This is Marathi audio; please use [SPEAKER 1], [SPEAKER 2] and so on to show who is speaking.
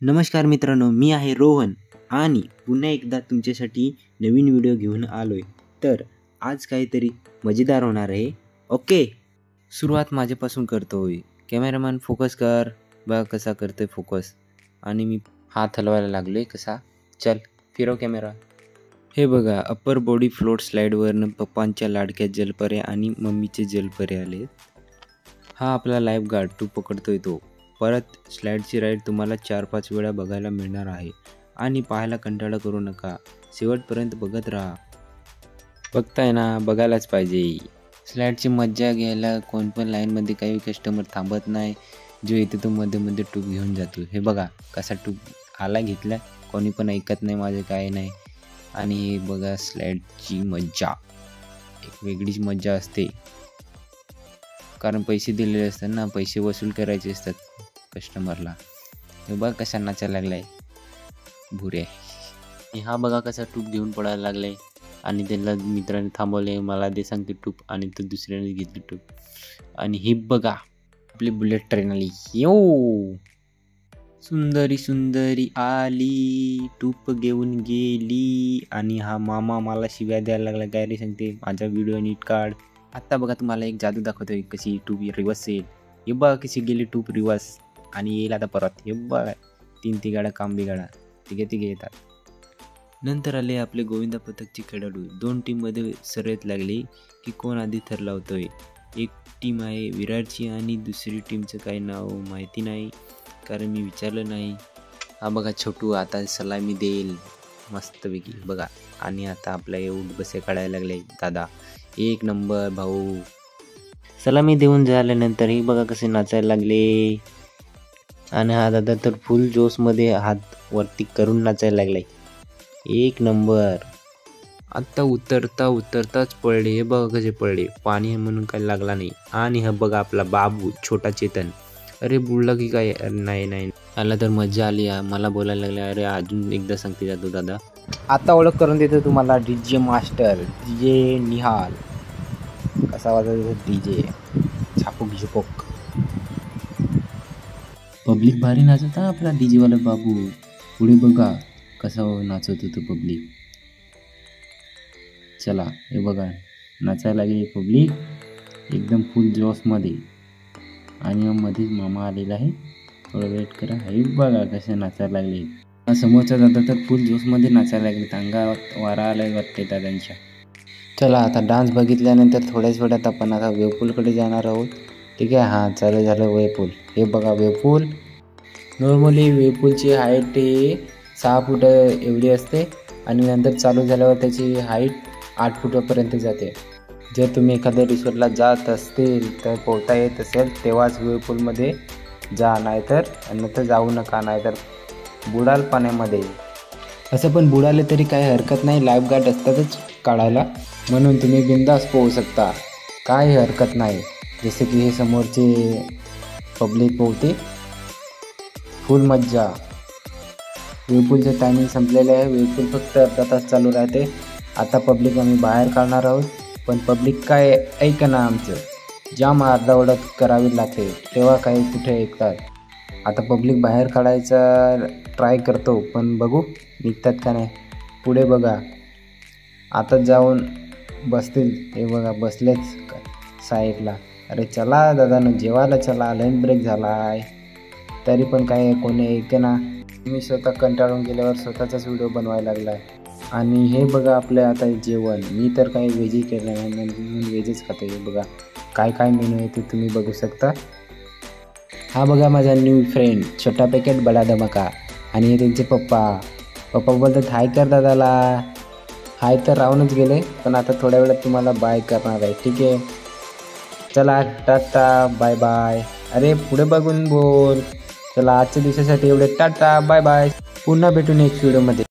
[SPEAKER 1] नमस्कार मित्रांनो, मी आहे रोहन आणि पुन्हा एकदा तुमच्यासाठी नवीन व्हिडिओ घेऊन आलोय। तर आज काहीतरी मजेदार होणार आहे। ओके, सुरुवात माझ्यापासून करतोय। कॅमेरामॅन फोकस कर, बघा कसा करतोय फोकस। आणि मी हात हलवायला लागलोय कसा। चल फिरव कॅमेरा। हे बघा, अप्पर बॉडी फ्लोट स्लाइडवरनं पप्पांच्या लाडक्या जलपऱ्या आणि मम्मीचे जलपरे आले। हा आपला लाईफ गार्ड, तू पकडतोय तो। परत स्लाइडची राईड तुम्हाला 4-5 वेळा बघायला मिळणार आहे आणि पाहायला कंटाळा करू नका, शेवटपर्यंत बघत राहा। बघताय ना, बघायलाच पाहिजे। स्लाइडची मज्जा घ्यायला कोण पण लाईनमध्ये काही कस्टमर थांबत नाही, जो येते तो मध्ये मध्ये टूप घेऊन जातो। हे बघा कसा टूप आला घेतला, कोणी पण ऐकत नाही माझे काय नाही। आणि हे बघा स्लाइडची मज्जा, एक वेगळीच मज्जा असते, कारण पैसे दिलेले असतात ना, पैसे वसूल करायचे असतात कस्टमरला। हे बघा कसा नाचायला लागलाय भुरे। हा बघा कसा टूप घेऊन पडायला लागलाय आणि त्याला मित्राने थांबवले, मला दे सांगते टूप, आणि तो दुसऱ्याने घेतली टूप। आणि हे बघा आपली बुलेट ट्रेन आली, यो सुंदरी सुंदरी आली, टूप घेऊन गेली। आणि हा मामा मला शिव्या द्यायला लागला, काय रे सांगते, माझा व्हिडिओ नीट काढ। आता बघा तुम्हाला एक जादू दाखवतोय, कशी टूप रिवर्स येईल। हे बघा कशी गेली टूप रिवर्स आणि येईल आता परत। हे बघा 3 तिघाडा काम बिघाडा, तिघे येतात। नंतर आले आपले गोविंदा पथकचे खेळाडू। 2 टीममध्ये शर्यत लागली की कोण आधी थर लावतोय। एक टीम आहे विराटची आणि दुसरी टीमचं काही नाव माहिती नाही, कारण मी विचारलं नाही। हा बघा छोटू आता सलामी देईल मस्तपैकी बघा। आणि आता आपल्या उठ बसे काढायला लागले दादा, 1 नंबर भाऊ। सलामी देऊन झाल्यानंतर ही बघा कसे नाचायला लागले। आणि हा दादा तर फुल जोशमध्ये हात वरती करून नाचायला लागलाय, 1 नंबर। आता उतरताच पडले, हे बघा कसे पडले, पाणी आहे म्हणून काही लागला नाही। आणि हा बघा आपला बाबू छोटा चेतन, अरे बुडला की काय, नाही आला तर मजा आली। मला बोलायला लागले, अरे अजून एकदा सांगते जातो दादा। आता ओळख करून देतो तुम्हाला, डीजे मास्टर डीजे निहाल, कसा वाजवतो डीजे, छापूक झुपूक। पब्लिक भारी नाचत हा आपला डीजे वाला बाबू, पुढे बघा कसा नाचत होतो पब्लिक। चला हे बघा नाचायला लागली पब्लिक एकदम फुल जोशमध्ये। आणि मध्येच मामा आलेला आहे, थोडं वेट करा। हे बघा कसे नाचायला लागले, समोरचा दादा तर फुल जोशमध्ये नाचायला लागले, अंगावर वारा आलाय वाटते दादांच्या। चला आता डान्स बघितल्यानंतर थोड्याच वेळात आपण आता वेवपूलकडे जाणार आहोत, ठीक आहे। हां चालू झालं वेवपूल। हे बघा वेवपूल, नॉर्मली वेवपूलची हाईट 6 फूट एवढी असते आणि नंतर चालू झाल्यावर त्याची हाईट 8 फुटापर्यंत जाते। जर तुम्ही एखाद्या रिसॉर्टला जात असतील तर पोहता येत असेल तेव्हाच वेवपूलमध्ये जा, नाहीतर जाऊ नका, नाहीतर बुडाल पाण्यामध्ये। असं पण बुडाले तरी काही हरकत नाही, लाईफ गार्ड असतातच काढायला, म्हणून तुम्ही बिंदास पोहू शकता, काही हरकत नाही। जसे की हे समोरचे पब्लिक पोहते, फुल मज्जा। वेवपूलचं टायमिंग संपलेलं आहे, वेवपूल फक्त अर्धा तास चालू राहते। आता पब्लिक आम्ही बाहेर काढणार आहोत, पण पब्लिक काय ऐका ना, आमचं जाम आरडाओरडा करावी लागते, तेव्हा काही कुठे ऐकतात। आता पब्लिक बाहेर काढायचा ट्राय करतो, पण बघू निघतात का नाही। पुढे बघा आता जाऊन बसतील, हे बघा बसलेच साईडला। अरे चला दादांनो जेवायला चला, लंच ब्रेक झालाय, तरी पण काय कोणी ऐके ना। मी स्वतः कंटाळून गेल्यावर स्वतःचाच व्हिडिओ बनवायला लागलाय। आणि हे बघा आपलं आता जेवण, मी तर काही व्हेजही केलं नाही म्हणून व्हेजच खातो। हे बघा काय मेनू आहे ते तुम्ही बघू शकता। हा बघा माझा न्यू फ्रेंड छोटा पॅकेट बडा धमाका, आणि हे त्यांचे पप्पा बोलतात हाय कर दादाला। हाय तर राहूनच गेले, पण आता थोड्या वेळात तुम्हाला बाय करणार आहे, ठीक आहे। चला टाटा बाय बाय, अरे पुढे बघून बोल। चला आजच्या दिवसासाठी एवढे, टाटा बाय बाय, पुन्हा भेटू नेक्स्ट व्हिडिओमध्ये।